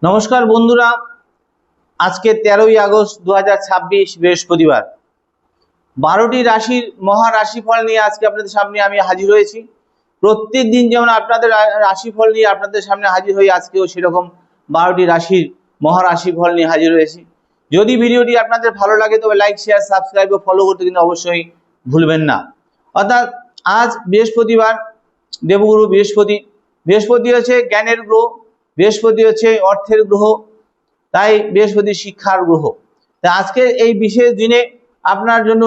নমস্কার বন্ধুরা, আজকে 13ই আগস্ট 2026 বৃহস্পতিবার। 12টি রাশির মহা রাশিফল নিয়ে আজকে আপনাদের সামনে আমি হাজির হয়েছি। প্রত্যেক দিন যেমন আপনাদের রাশিফল নিয়ে আপনাদের সামনে হাজির হই, আজকেও সেরকম 12টি রাশির মহা রাশিফল নিয়ে হাজির হয়েছি। যদি ভিডিওটি আপনাদের ভালো লাগে তবে লাইক, শেয়ার, সাবস্ক্রাইব ও ফলো করতে কিন্তু অবশ্যই ভুলবেন না। অর্থাৎ আজ বৃহস্পতিবার, দেবগুরু বৃহস্পতি। বৃহস্পতি হচ্ছে জ্ঞানের গ্রহ, বৃহস্পতি হচ্ছে অর্থের গ্রহ, তাই বৃহস্পতি শিক্ষার গ্রহ। তা আজকে এই বিশেষ দিনে আপনার জন্য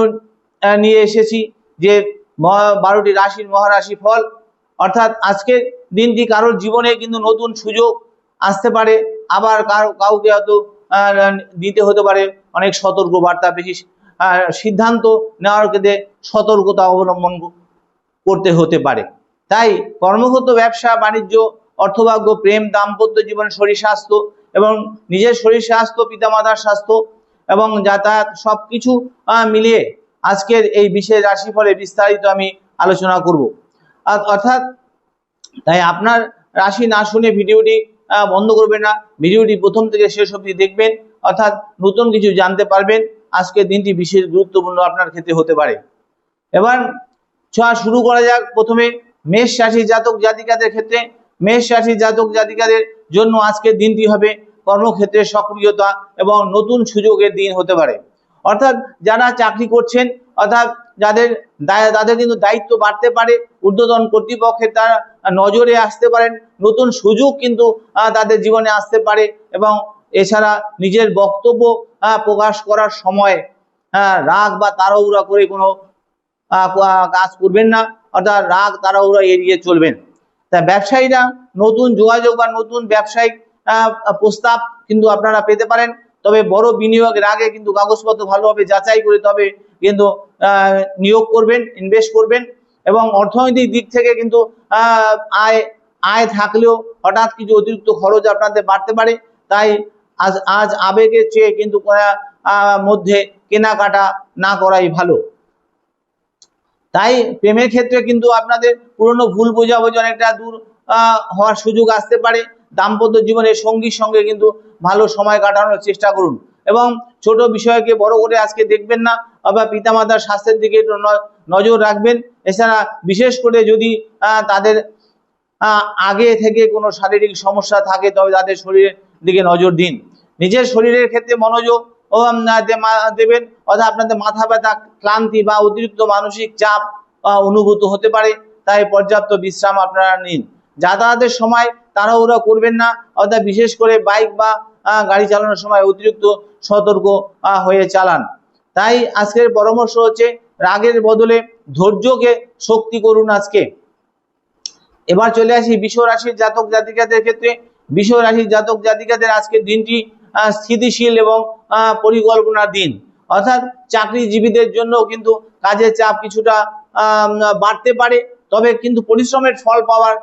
নিয়ে এসেছি যে 12টি রাশির মহারাশি ফল। অর্থাৎ আজকের দিনটি কারোর জীবনে কিন্তু নতুন সুযোগ আসতে পারে, আবার কাউকে হয়তো দিতে হতে পারে অনেক সতর্ক বার্তা, বেশি সিদ্ধান্ত নেওয়ার ক্ষেত্রে সতর্কতা অবলম্বন করতে হতে পারে। তাই কর্মক্ষেত্র, ব্যবসা বাণিজ্য, অর্থভাগ্য, প্রেম, দাম্পত্য জীবন, শরীর স্বাস্থ্য এবং নিজের শরীর স্বাস্থ্য, পিতামাতার স্বাস্থ্য এবং যাতায়াত সবকিছু মিলিয়ে আজকের এই বিশেষ রাশিফলে বিস্তারিত আমি আলোচনা করব। অর্থাৎ তাই আপনার রাশি না শুনে ভিডিওটি বন্ধ করবেন না, ভিডিওটি প্রথম থেকে শেষ অবধি দেখবেন, অর্থাৎ নতুন কিছু জানতে পারবেন। আজকের দিনটি বিশেষ গুরুত্বপূর্ণ আপনার ক্ষেত্রে হতে পারে। এবার শুরু করা যাক। প্রথমে মেষ রাশি জাতক জাতিকাদের ক্ষেত্রে, মেষ রাশি জাতক জাতিকাদের জন্য আজকের দিনটি হবে কর্মক্ষেত্রে সক্রিয়তা এবং নতুন সুযোগের দিন হতে পারে। অর্থাৎ যারা চাকরি করছেন, অর্থাৎ তাদের কিন্তু দায়িত্ব বাড়তে পারে, ঊর্ধ্বতন কর্তৃপক্ষের তারা নজরে আসতে পারেন, নতুন সুযোগ কিন্তু তাদের জীবনে আসতে পারে। এবং এছাড়া নিজের বক্তব্য প্রকাশ করার সময় রাগ বা তাড়াহুড়া করে কোনো কাজ করবেন না, অর্থাৎ রাগ তাড়াহুড়া এড়িয়ে চলবেন। তা ব্যবসায়ীরা নতুন যোগাযোগ বা নতুন ব্যবসায়িক প্রস্তাব কিন্তু আপনারা পেতে পারেন। তবে বড় বিনিয়োগের আগে কিন্তু কাগজপত্র ভালোভাবে যাচাই করে তবে কিন্তু নিয়োগ করবেন, ইনভেস্ট করবেন। এবং অর্থনৈতিক দিক থেকে কিন্তু আয় থাকলেও হঠাৎ কিছু অতিরিক্ত খরচ আপনাদের বাড়তে পারে। তাই আজ আবেগের চেয়ে কিন্তু মধ্যে কেনাকাটা না করাই ভালো। তাই প্রেমের ক্ষেত্রে কিন্তু আপনাদের পুরনো ভুল বোঝাবুঝি অনেকটা দূর হওয়ার সুযোগ আসতে পারে। দাম্পত্য জীবনে সঙ্গীর সঙ্গে কিন্তু ভালো সময় কাটানোর চেষ্টা করুন এবং ছোট বিষয়কে বড় করে আজকে দেখবেন না, আবার পিতামাতার স্বাস্থ্যের দিকে একটু নজর রাখবেন। এছাড়া বিশেষ করে যদি তাদের আগে থেকে কোনো শারীরিক সমস্যা থাকে তবে তাদের শরীরের দিকে নজর দিন। নিজের শরীরের ক্ষেত্রে মনোযোগ দেবেন, অর্থাৎ আপনাদের মাথা ব্যথা, ক্লান্তি বা অতিরিক্ত মানসিক চাপ অনুভূত হতে পারে। তাই পর্যাপ্ত বিশ্রাম আপনারা নিন। যাতায়াতের সময় তাড়াহুড়া করবেন না, অর্থাৎ বিশেষ করে বাইক বা গাড়ি চালানোর সময় অতিরিক্ত সতর্ক হয়ে চালান। তাই আজকের পরামর্শ হচ্ছে রাগের বদলে ধৈর্যকে শক্তি করুন আজকে। এবার চলে আসি বৃষ রাশির জাতক জাতিকাদের ক্ষেত্রে। বৃষ রাশির জাতক জাতিকাদের আজকের দিনটি স্থিতিশীল এবং পরিকল্পনার দিন। অর্থাৎ চাকরিজীবীদের জন্য কিন্তু কাজের চাপ কিছুটা বাড়তে পারে, তবে কিন্তু পরিশ্রমের ফল পাওয়ার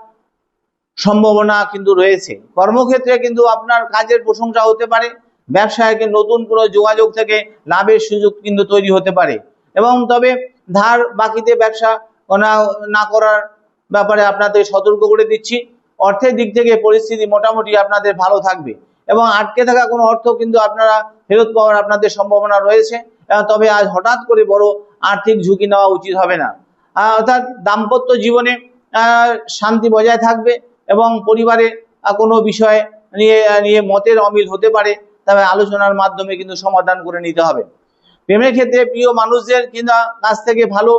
সম্ভাবনা কিন্তু রয়েছে। কর্মক্ষেত্রে কিন্তু আপনার কাজের প্রশংসা হতে পারে। ব্যবসায় নতুন কোনো যোগাযোগ থেকে লাভের সুযোগ কিন্তু তৈরি হতে পারে। এবং তবে ধার বাকিতে ব্যবসা না করার ব্যাপারে আপনাদের সতর্ক করে দিচ্ছি। অর্থের দিক থেকে পরিস্থিতি মোটামুটি আপনাদের ভালো থাকবে এবং আটকে থাকা কোনো অর্থ কিন্তু আপনারা ফেরত পাওয়ার আপনাদের সম্ভাবনা রয়েছে। তবে আজ হঠাৎ করে বড় আর্থিক ঝুঁকি নেওয়া উচিত হবে না। অর্থাৎ দাম্পত্য জীবনে শান্তি বজায় থাকবে এবং পরিবারে কোনো বিষয় নিয়ে মতের অমিল হতে পারে, তবে আলোচনার মাধ্যমে কিন্তু সমাধান করে নিতে হবে। প্রেমের ক্ষেত্রে প্রিয় মানুষদের কিন্তু কাছ থেকে ভালো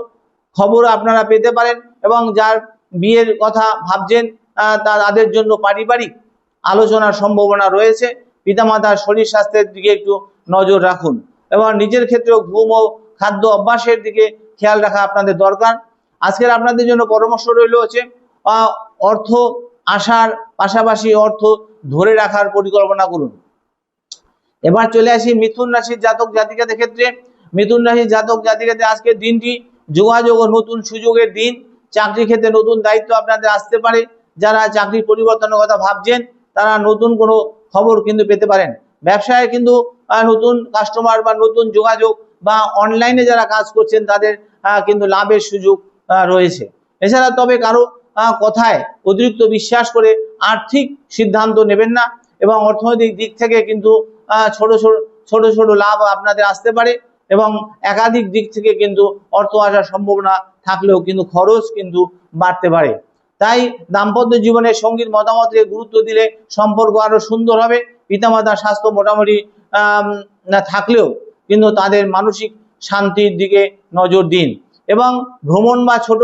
খবর আপনারা পেতে পারেন এবং যার বিয়ের কথা ভাবছেন তাদের জন্য পারিবারিক আলোচনার সম্ভাবনা রয়েছে। পিতামাতার শরীর স্বাস্থ্যের দিকে একটু নজর রাখুন এবং নিজের ক্ষেত্রেও ঘুম ও খাদ্য অভ্যাসের দিকে খেয়াল রাখা আপনাদের দরকার। আজকের আপনাদের জন্য পরামর্শ রইল হচ্ছে অর্থ আসার পাশাপাশি অর্থ ধরে রাখার পরিকল্পনা করুন। এবার চলে আসি মিথুন রাশির জাতক জাতিকাদের ক্ষেত্রে। মিথুন রাশির জাতক জাতিকাদের আজকের দিনটি যোগাযোগ ও নতুন সুযোগের দিন। চাকরি ক্ষেত্রে নতুন দায়িত্ব আপনাদের আসতে পারে। যারা চাকরি পরিবর্তনের কথা ভাবছেন তারা নতুন কোনো খবর কিন্তু পেতে পারেন। ব্যবসায় কিন্তু নতুন কাস্টমার বা নতুন যোগাযোগ বা অনলাইনে যারা কাজ করছেন তাদের কিন্তু লাভের সুযোগ রয়েছে। এছাড়া তবে কারো কথায় অতিরিক্ত বিশ্বাস করে আর্থিক সিদ্ধান্ত নেবেন না, এবং অর্থনৈতিক দিক থেকে কিন্তু ছোট ছোট লাভ আপনাদের আসতে পারে, এবং একাধিক দিক থেকে কিন্তু অর্থ আসার সম্ভাবনা থাকলেও কিন্তু খরচ কিন্তু বাড়তে পারে। তাই দাম্পত্য জীবনে সঙ্গীর মতামতকে গুরুত্ব দিলে সম্পর্ক আরো সুন্দর হবে। পিতামাতার স্বাস্থ্য মোটামুটি থাকলেও কিন্তু তাদের মানসিক শান্তির দিকে নজর দিন, এবং ভ্রমণ বা ছোট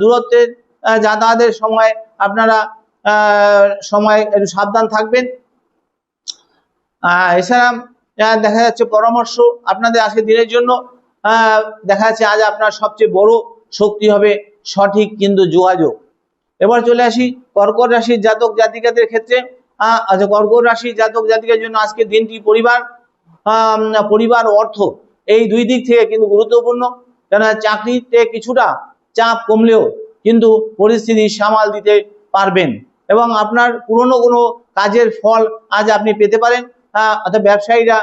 দূরত্বের যাতায়াতের সময় আপনারা সময় একটু সাবধান থাকবেন। এছাড়া দেখা যাচ্ছে পরামর্শ আপনাদের আজকে দিনের জন্য দেখা যাচ্ছে আজ আপনার সবচেয়ে বড় শক্তি হবে সঠিক কিন্তু যোগাযোগ। এবার চলে আসি কর্কট রাশির জাতক জাতিকাদের ক্ষেত্রে। কর্কট রাশির জাতক জাতিকার জন্য আজকে দিনটি পরিবার অর্থ এই দুই দিক থেকে কিন্তু গুরুত্বপূর্ণ, কেন চাকরিতে কিছুটা চাপ কমলেও কিন্তু পরিস্থিতি সামাল দিতে পারবেন, এবং আপনার পুরনো কোনো কাজের ফল আজ আপনি পেতে পারেন। অর্থাৎ ব্যবসায়ীরা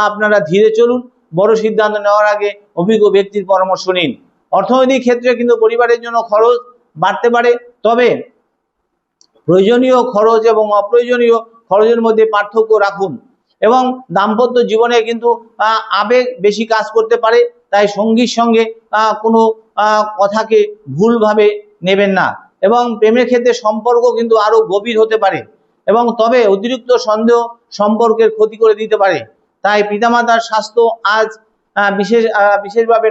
আপনারা ধীরে চলুন, বড় সিদ্ধান্ত নেওয়ার আগে অভিজ্ঞ ব্যক্তির পরামর্শ নিন। অর্থনৈতিক ক্ষেত্রে কিন্তু পরিবারের জন্য খরচ বাড়তে পারে, তবে প্রয়োজনীয় খরচ এবং অপ্রয়োজনীয় খরচের মধ্যে পার্থক্য রাখুন, এবং দাম্পত্য জীবনে কিন্তু আবেগ বেশি কাজ করতে পারে, তাই সঙ্গীর সঙ্গে কোনো কথাকে ভুলভাবে নেবেন না, এবং প্রেমের ক্ষেত্রে সম্পর্ক কিন্তু আরো গভীর হতে পারে, এবং তবে অতিরিক্ত সন্দেহ সম্পর্কের ক্ষতি করে দিতে পারে। তাই পিতামাতার স্বাস্থ্য আজ বিশেষভাবে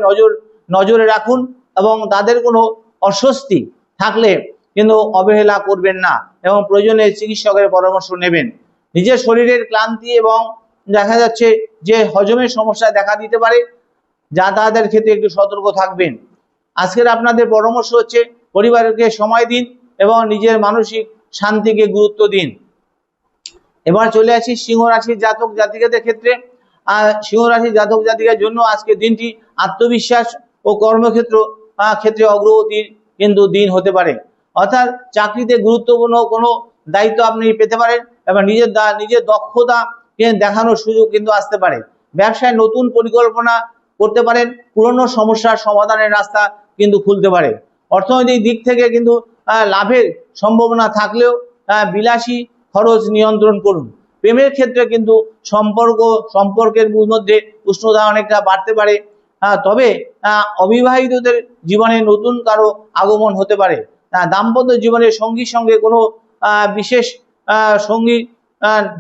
নজরে রাখুন, এবং তাদের কোনো অস্বস্তি থাকলে কিন্তু অবহেলা করবেন না, এবং প্রয়োজনে চিকিৎসকের পরামর্শ নেবেন। নিজের শরীরের ক্লান্তি এবং দেখা যাচ্ছে যে হজমের সমস্যা দেখা দিতে পারে, যাতায়াতের ক্ষেত্রে একটু সতর্ক থাকবেন। আজকের আপনাদের পরামর্শ হচ্ছে পরিবারকে সময় দিন এবং নিজের মানসিক শান্তিকে গুরুত্ব দিন। এবার চলে আসি সিংহ রাশির জাতক জাতিকাদের ক্ষেত্রে। সিংহ রাশির জাতক জাতিকার জন্য আজকে দিনটি আত্মবিশ্বাস ও ক্ষেত্রে অগ্রগতির কিন্তু দিন হতে পারে, অর্থাৎ চাকরিতে গুরুত্বপূর্ণ কোনো দায়িত্ব আপনি পেতে পারেন, এবং নিজের দক্ষতাকে দেখানোর সুযোগ কিন্তু আসতে পারে। ব্যবসায় নতুন পরিকল্পনা করতে পারেন, পুরনো সমস্যার সমাধানের রাস্তা কিন্তু খুলতে পারে। অর্থনৈতিক দিক থেকে কিন্তু লাভের সম্ভাবনা থাকলেও বিলাসী খরচ নিয়ন্ত্রণ করুন। প্রেমের ক্ষেত্রে কিন্তু সম্পর্কের মধ্যে উষ্ণতা অনেকটা বাড়তে পারে, তবে অবিবাহিতদের জীবনে নতুন কারো আগমন হতে পারে। দাম্পত্য জীবনে সঙ্গীর সঙ্গে কোনো বিশেষ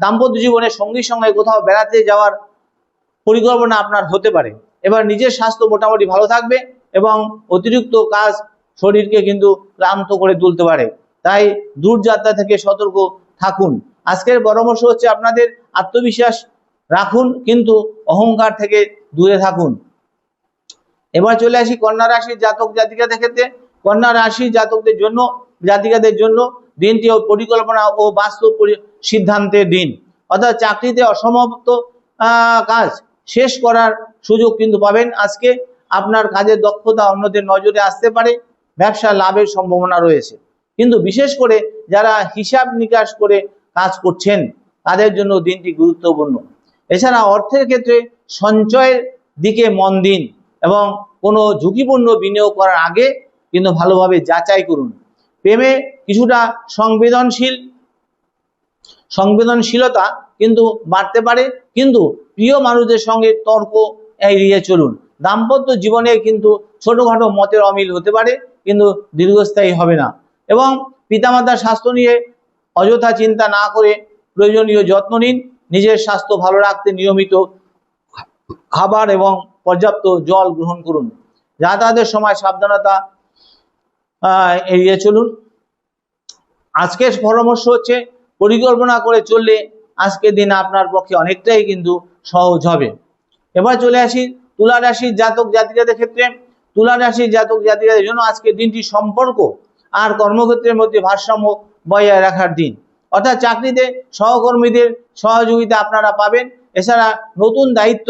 দাম্পত্য জীবনে সঙ্গীর সঙ্গে কোথাও বেড়াতে যাওয়ার পরিকল্পনা আপনার হতে পারে। এবার নিজের স্বাস্থ্য মোটামুটি ভালো থাকবে, এবং অতিরিক্ত কাজ শরীরকে কিন্তু ক্লান্ত করে তুলতে পারে, তাই দূরযাত্রা থেকে সতর্ক থাকুন। আজকের পরামর্শ হচ্ছে আপনাদের আত্মবিশ্বাস রাখুন, কিন্তু অহংকার থেকে দূরে থাকুন। এবার চলে আসি কন্যা রাশির জাতক জাতিকাদের ক্ষেত্রে। কন্যা রাশির জাতিকাদের জন্য দিনটি পরিকল্পনা ও বাস্তব সিদ্ধান্তের দিন, অর্থাৎ চাকরিতে অসমাপ্ত কাজ শেষ করার সুযোগ কিন্তু পাবেন। আজকে আপনার কাজের দক্ষতা অন্যদের নজরে আসতে পারে, ব্যবসা লাভের সম্ভাবনা রয়েছে, কিন্তু বিশেষ করে যারা হিসাব নিকাশ করে কাজ করছেন তাদের জন্য দিনটি গুরুত্বপূর্ণ। এছাড়া অর্থের ক্ষেত্রে সঞ্চয়ের দিকে মন দিন, এবং কোনো ঝুঁকিপূর্ণ বিনিয়োগ করার আগে কিন্তু ভালোভাবে যাচাই করুন। প্রেমে কিছুটা সংবেদনশীলতা কিন্তু বাড়তে পারে, কিন্তু প্রিয় মানুষদের সঙ্গে তর্ক এড়িয়ে চলুন। দাম্পত্য জীবনে কিন্তু ছোটখাটো মতের অমিল হতে পারে, কিন্তু দীর্ঘস্থায়ী হবে না, এবং পিতামাতার স্বাস্থ্য নিয়ে অযথা চিন্তা না করে প্রয়োজনীয় যত্ন নিন। নিজের স্বাস্থ্য ভালো রাখতে নিয়মিত খাবার এবং পর্যাপ্ত জল গ্রহণ করুন। যাতায়াতের সময় সাবধানতা এড়িয়ে চলুন। আজকের পরামর্শ হচ্ছে পরিকল্পনা করে চললে আজকের দিন আপনার পক্ষে অনেকটাই কিন্তু সহজ হবে। এবার চলে আসি তুলা রাশির জাতক জাতিকাদের ক্ষেত্রে। তুলা রাশির জাতক জাতিকাদের জন্য আজকের দিনটি সম্পর্ক আর কর্মক্ষেত্রের মধ্যে ভারসাম্য বজায় রাখার দিন, অর্থাৎ চাকরিতে সহকর্মীদের সহযোগিতা আপনারা পাবেন। এছাড়া নতুন দায়িত্ব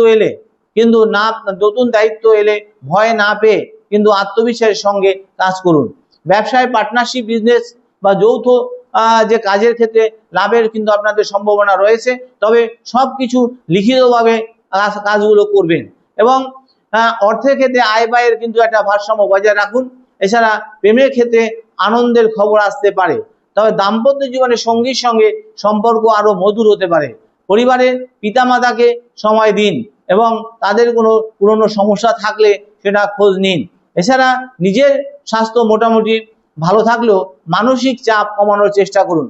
এলে ভয় না পেয়ে কিন্তু আত্মবিশ্বাসের সঙ্গে কাজ করুন। ব্যবসায় পার্টনারশিপ বিজনেস বা যৌথ যে কাজের ক্ষেত্রে লাভের কিন্তু আপনাদের সম্ভাবনা রয়েছে, তবে সবকিছু লিখিতভাবে কাজগুলো করবেন, এবং অর্থের ক্ষেত্রে আয় ব্যয়ের কিন্তু একটা ভারসাম্য বজায় রাখুন। এছাড়া প্রেমের ক্ষেত্রে আনন্দের খবর আসতে পারে। তবে দাম্পত্য জীবনে সঙ্গীর সঙ্গে সম্পর্ক আরো মধুর হতে পারে। পরিবারের পিতামাতাকে সময় দিন এবং তাদের কোনো পুরনো সমস্যা থাকলে সেটা খোঁজ নিন। এছাড়া নিজের স্বাস্থ্য মোটামুটি ভালো থাকলেও মানসিক চাপ কমানোর চেষ্টা করুন।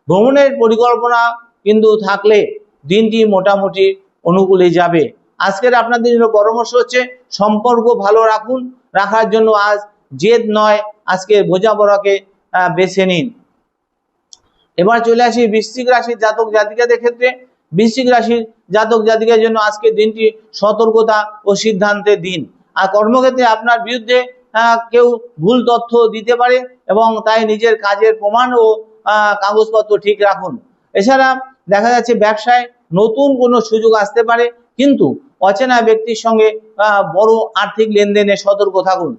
ভ্রমণের পরিকল্পনা কিন্তু থাকলে দিনটি মোটামুটি অনুকূলে যাবে। আজকের আপনাদের জন্য পরামর্শ হচ্ছে সম্পর্ক ভালো রাখার জন্য আজ জেদ নয়, আজকে বোঝাপড়াকে বেছে নিন। এবার চলে আসি বৃশ্চিক রাশির জাতক জাতিকাদের ক্ষেত্রে। বৃশ্চিক রাশির জাতক জাতিকার জন্য আজকের দিনটি সতর্কতা ও সিদ্ধান্তের দিন। আর কর্মক্ষেত্রে আপনার বিরুদ্ধে কেউ ভুল তথ্য দিতে পারে এবং তাই নিজের কাজের প্রমাণ ও কাগজপত্র ঠিক রাখুন। এছাড়া দেখা যাচ্ছে ব্যবসায় নতুন কোনো সুযোগ আসতে পারে, কিন্তু অচেনা ব্যক্তির সঙ্গে বড় আর্থিক লেনদেনে সতর্ক থাকুন।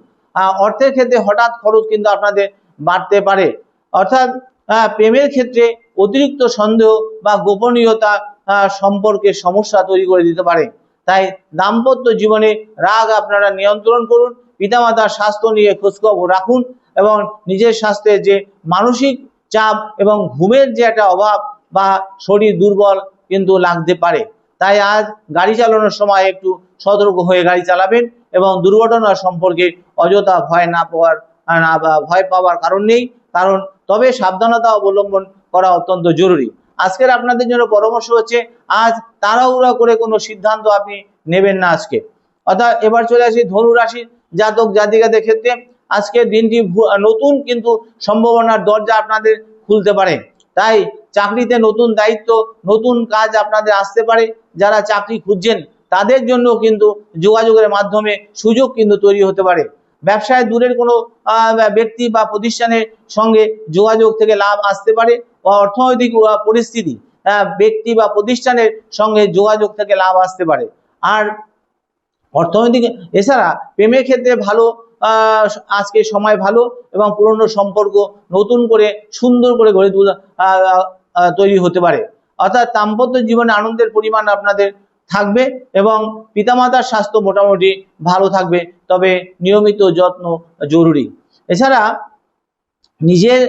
অর্থের ক্ষেত্রে হঠাৎ খরচ কিন্তু আপনাদের বাড়তে পারে। অর্থাৎ প্রেমের ক্ষেত্রে অতিরিক্ত সন্দেহ বা গোপনীয়তা সম্পর্কে সমস্যা তৈরি করে দিতে পারে। তাই দাম্পত্য জীবনে রাগ আপনারা নিয়ন্ত্রণ করুন। পিতামাতার স্বাস্থ্য নিয়ে খোঁজখবর রাখুন এবং নিজের স্বাস্থ্যের যে মানসিক চাপ এবং ঘুমের যে একটা অভাব বা শরীর দুর্বল কিন্তু লাগতে পারে। তাই আজ গাড়ি চালানোর সময় একটু সতর্ক হয়ে গাড়ি চালাবেন এবং দুর্ঘটনা সম্পর্কে অযথা ভয় পাওয়ার কারণ নেই, তবে সাবধানতা অবলম্বন করা অত্যন্ত জরুরি। আজকের আপনাদের জন্য পরামর্শ হচ্ছে আজ তাড়াহুড়া করে কোনো সিদ্ধান্ত আপনি নেবেন না আজকে। অর্থাৎ এবার চলে আসি ধনু রাশির জাতক জাতিকাদের ক্ষেত্রে। আজকের দিনটি নতুন কিন্তু সম্ভাবনার দরজা আপনাদের খুলতে পারে। তাই চাকরিতে নতুন দায়িত্ব, নতুন কাজ আপনাদের আসতে পারে। যারা চাকরি খুঁজছেন তাদের জন্য কিন্তু যোগাযোগের মাধ্যমে সুযোগ কিন্তু তৈরি হতে পারে। ব্যবসায় দূরের কোনো ব্যক্তি বা প্রতিষ্ঠানের সঙ্গে যোগাযোগ থেকে লাভ আসতে পারে। অর্থনৈতিক পরিস্থিতি ব্যক্তি বা প্রতিষ্ঠানের সঙ্গে যোগাযোগ থেকে লাভ আসতে পারে। আর অর্থনৈতিক এছাড়া প্রেমের ক্ষেত্রে ভালো আজকে সময় ভালো এবং পুরনো সম্পর্ক নতুন করে সুন্দর করে গড়ে তৈরি হতে পারে। অর্থাৎ দাম্পত্য জীবনে আনন্দের পরিমাণ আপনাদের থাকবে এবং পিতামাতার স্বাস্থ্য মোটামুটি ভালো থাকবে, তবে নিয়মিত যত্ন জরুরি। এছাড়া নিজের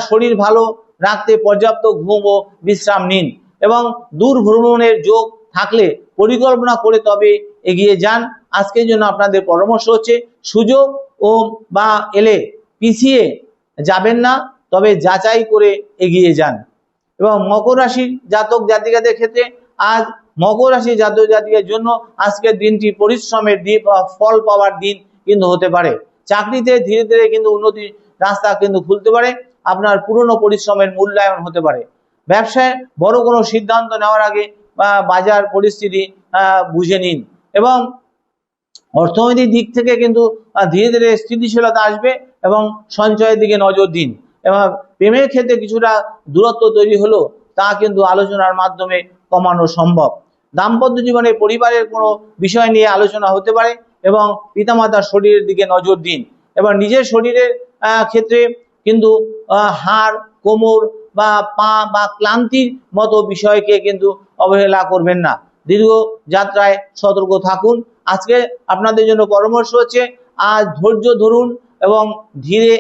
শরীর ভালো রাখতে পর্যাপ্ত ঘুম ও বিশ্রাম নিন এবং দূর ভ্রমণের যোগ থাকলে পরিকল্পনা করে তবে এগিয়ে যান। আজকের জন্য আপনাদের পরামর্শ হচ্ছে সুযোগ বা এলে পিছিয়ে যাবেন না, তবে যাচাই করে এগিয়ে যান। এবং মকর রাশির জাতক জাতিকাদের ক্ষেত্রে আজ মকর রাশির জাতক জাতিকার জন্য আজকের দিনটি পরিশ্রমের দিন, ফল পাওয়ার দিন কিন্তু হতে পারে। চাকরিতে ধীরে ধীরে কিন্তু উন্নতির রাস্তা কিন্তু খুলতে পারে, আপনার পুরনো পরিশ্রমের মূল্যায়ন হতে পারে। ব্যবসায় বড় কোনো সিদ্ধান্ত নেওয়ার আগে বাজার পরিস্থিতি বুঝে নিন এবং অর্থনৈতিক দিক থেকে কিন্তু ধীরে ধীরে স্থিতিশীলতা আসবে এবং সঞ্চয়ের দিকে নজর দিন। এবং প্রেমের ক্ষেত্রে কিছুটা দূরত্ব তৈরি হলো তা কিন্তু আলোচনার মাধ্যমে কমানো সম্ভব। দাম্পত্য জীবনে পরিবারের কোনো বিষয় নিয়ে আলোচনা হতে পারে এবং পিতামাতার শরীরের দিকে নজর দিন এবং নিজের শরীরের ক্ষেত্রে কিন্তু হাড়, কোমর বা পা বা ক্লান্তির মতো বিষয়কে কিন্তু অবহেলা করবেন না। দীর্ঘ যাত্রায় সতর্ক থাকুন। আজকে আপনাদের জন্য পরামর্শ হচ্ছে আজ ধৈর্য ধরুন এবং ধীরে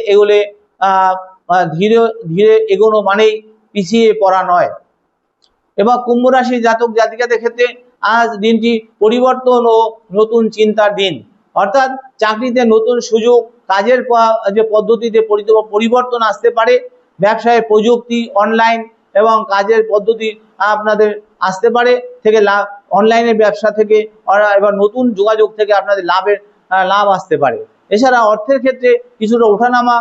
এগোনো মানেই পিছিয়ে পড়া নয়। এবার কুম্ভ রাশির জাতক জাতিকাদের ক্ষেত্রে আজ দিনটি পরিবর্তন ও নতুন চিন্তার দিন। অর্থাৎ চাকরিতে নতুন সুযোগ, কাজের যে পদ্ধতিতে পরিবর্তন আসতে পারে। ব্যবসায় প্রযুক্তি, অনলাইন এবং কাজের পদ্ধতি আপনাদের আসতে পারে থেকে লাভ, অনলাইনের ব্যবসা থেকে এবার নতুন যোগাযোগ থেকে আপনাদের লাভ আসতে পারে। এছাড়া অর্থের ক্ষেত্রে কিছুটা ওঠানামা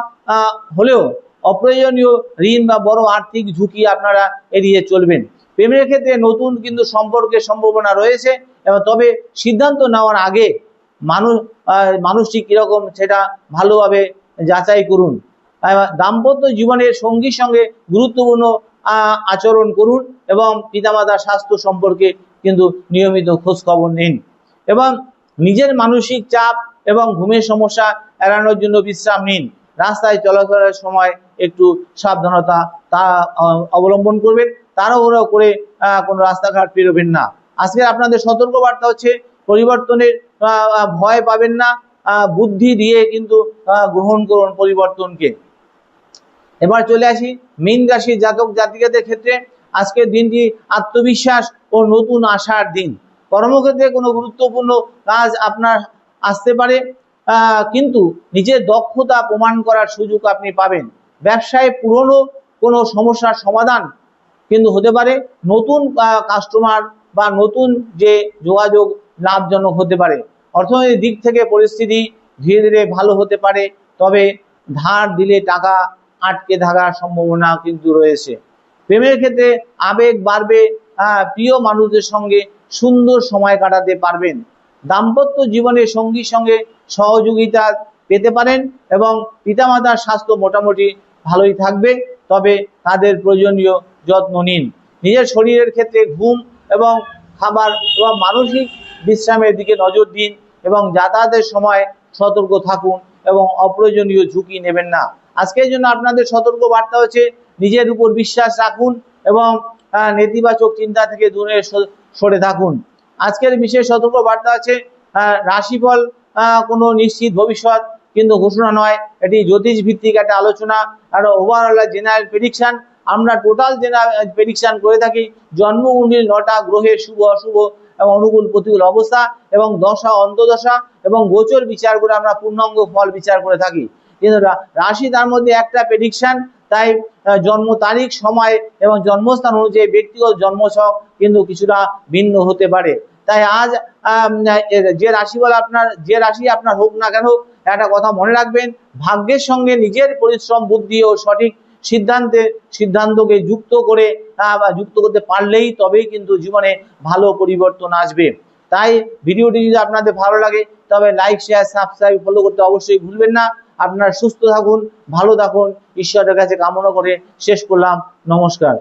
হলেও অপ্রয়োজনীয় ঋণ বা বড় আর্থিক ঝুঁকি আপনারা এড়িয়ে চলবেন। প্রেমের ক্ষেত্রে নতুন কিন্তু সম্পর্কের সম্ভাবনা রয়েছে এবং তবে সিদ্ধান্ত নেওয়ার আগে মানুষটি কিরকম সেটা ভালোভাবে যাচাই করুন। দাম্পত্য জীবনের সঙ্গীর সঙ্গে গুরুত্বপূর্ণ আচরণ করুন এবং পিতামাতার স্বাস্থ্য সম্পর্কে কিন্তু নিয়মিত খোঁজ খবর নিন এবং নিজের মানসিক চাপ এবং ঘুমের সমস্যা এড়ানোর জন্য বিশ্রাম নিন। রাস্তায় চলাচলের সময় একটু সাবধানতা অবলম্বন করবেন, তাড়াহুড়ো করে কোনো রাস্তাঘাট পেরোবেন না। আজকে আপনাদের সতর্কবার্তা হচ্ছে পরিবর্তনের ভয় পাবেন না, বুদ্ধি দিয়ে কিন্তু গ্রহণ করুন পরিবর্তনকে। এবার চলে আসি মীন রাশির জাতক জাতিকাদের ক্ষেত্রে। আজকের দিনটি আত্মবিশ্বাস ও নতুন আশার দিন। কর্মক্ষেত্রে কোনো গুরুত্বপূর্ণ কাজ আপনার আসতে পারে, কিন্তু নিজের দক্ষতা প্রমাণ করার সুযোগ আপনি পাবেন। ব্যবসায় পুরনো কোনো সমস্যার সমাধান কিন্তু হতে পারে। নতুন কাস্টমার বা নতুন যে যোগাযোগ লাভজনক হতে পারে। অর্থনৈতিক দিক থেকে পরিস্থিতি ধীরে ধীরে ভালো হতে পারে, তবে ধার দিলে টাকা আটকে থাকার সম্ভাবনা কিন্তু রয়েছে। প্রেমের ক্ষেত্রে আবেগ বাড়বে, প্রিয় মানুষদের সঙ্গে সুন্দর সময় কাটাতে পারবেন। দাম্পত্য জীবনে সঙ্গীর সঙ্গে সহযোগিতা পেতে পারেন এবং পিতামাতার স্বাস্থ্য মোটামুটি ভালোই থাকবে, তবে তাদের প্রয়োজনীয় যত্ন নিন। নিজের শরীরের ক্ষেত্রে ঘুম এবং খাবার এবং মানসিক বিশ্রামের দিকে নজর দিন এবং যাতায়াতের সময় সতর্ক থাকুন এবং অপ্রয়োজনীয় ঝুঁকি নেবেন না। আজকের জন্য আপনাদের সতর্ক বার্তা হচ্ছে নিজের উপর বিশ্বাস রাখুন এবং নেতিবাচক চিন্তা থেকে দূরে সরে থাকুন। আজকের বিশেষ সতর্ক বার্তা আছে রাশিফল কোনো নিশ্চিত ভবিষ্যৎ কিন্তু ঘোষণা নয়, এটি জ্যোতিষ ভিত্তিক একটা আলোচনা আর ওভারঅল জেনারেল প্রেডিকশন। আমরা টোটাল জেনারেল প্রেডিকশন করে থাকি জন্মকুণ্ডলীর 9টা গ্রহের শুভ অশুভ এবং অনুকূল প্রতিকূল অবস্থা এবং দশা অন্তদশা এবং গোচর বিচার করে আমরা পূর্ণাঙ্গ ফল বিচার করে থাকি। কিন্তু রাশি তার মধ্যে একটা প্রেডিকশন, তাই জন্ম তারিখ সময় এবং জন্মস্থান অনুযায়ী ব্যক্তিগত জন্মছক কিন্তু কিছুটা ভিন্ন হতে পারে। তাই আজ যে রাশি বলে আপনার যে রাশি আপনার হোক না কেন, একটা কথা মনে রাখবেন, ভাগ্যের সঙ্গে নিজের পরিশ্রম বুদ্ধি ও সঠিক সিদ্ধান্তকে যুক্ত করতে পারলেই তবেই কিন্তু জীবনে ভালো পরিবর্তন আসবে। তাই ভিডিওটি যদি আপনাদের ভালো লাগে তবে লাইক শেয়ার সাবস্ক্রাইব ফলো করতে অবশ্যই ভুলবেন না। আপনারা সুস্থ থাকুন, ভালো থাকুন, ঈশ্বরের কাছে কামনা করে শেষ করলাম। নমস্কার।